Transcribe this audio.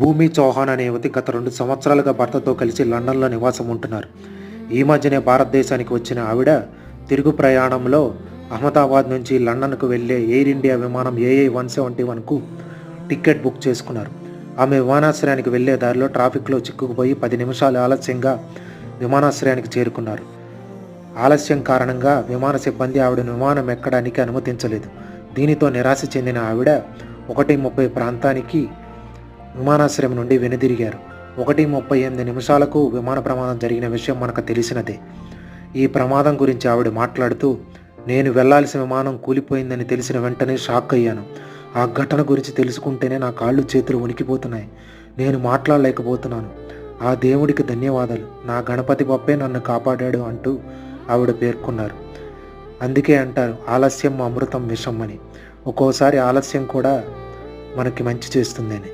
భూమి చౌహాన్ అనే యువతి గత 2 సంవత్సరాలుగా భర్తతో కలిసి లండన్లో నివాసం ఉంటున్నారు. ఈ మధ్యనే భారతదేశానికి వచ్చిన ఆవిడ తిరుగు ప్రయాణంలో అహ్మదాబాద్ నుంచి లండన్కు వెళ్లే ఎయిర్ ఇండియా విమానం ఏఐ 171కు టికెట్ బుక్ చేసుకున్నారు. ఆమె విమానాశ్రయానికి వెళ్లే దారిలో ట్రాఫిక్లో చిక్కుకుపోయి 10 నిమిషాలు ఆలస్యంగా విమానాశ్రయానికి చేరుకున్నారు. ఆలస్యం కారణంగా విమాన సిబ్బంది ఆవిడను విమానం ఎక్కడానికి అనుమతించలేదు. దీనితో నిరాశ చెందిన ఆవిడ 1:30 ప్రాంతానికి విమానాశ్రయం నుండి వెనుదిరిగారు. 1:38 నిమిషాలకు విమాన ప్రమాదం జరిగిన విషయం మనకు తెలిసినదే. ఈ ప్రమాదం గురించి ఆవిడ మాట్లాడుతూ, నేను వెళ్లాల్సిన విమానం కూలిపోయిందని తెలిసిన వెంటనే షాక్ అయ్యాను. ఆ ఘటన గురించి తెలుసుకుంటేనే నా కాళ్ళు చేతులు వణికిపోతున్నాయి. నేను మాట్లాడలేకపోతున్నాను. ఆ దేవుడికి ధన్యవాదాలు. నా గణపతి బప్పే నన్ను కాపాడాడు అంటూ ఆవిడ పేర్కొన్నారు. అందుకే అంటారు ఆలస్యం అమృతం విషం అని. ఒక్కోసారి ఆలస్యం కూడా మనకి మంచి చేస్తుందని.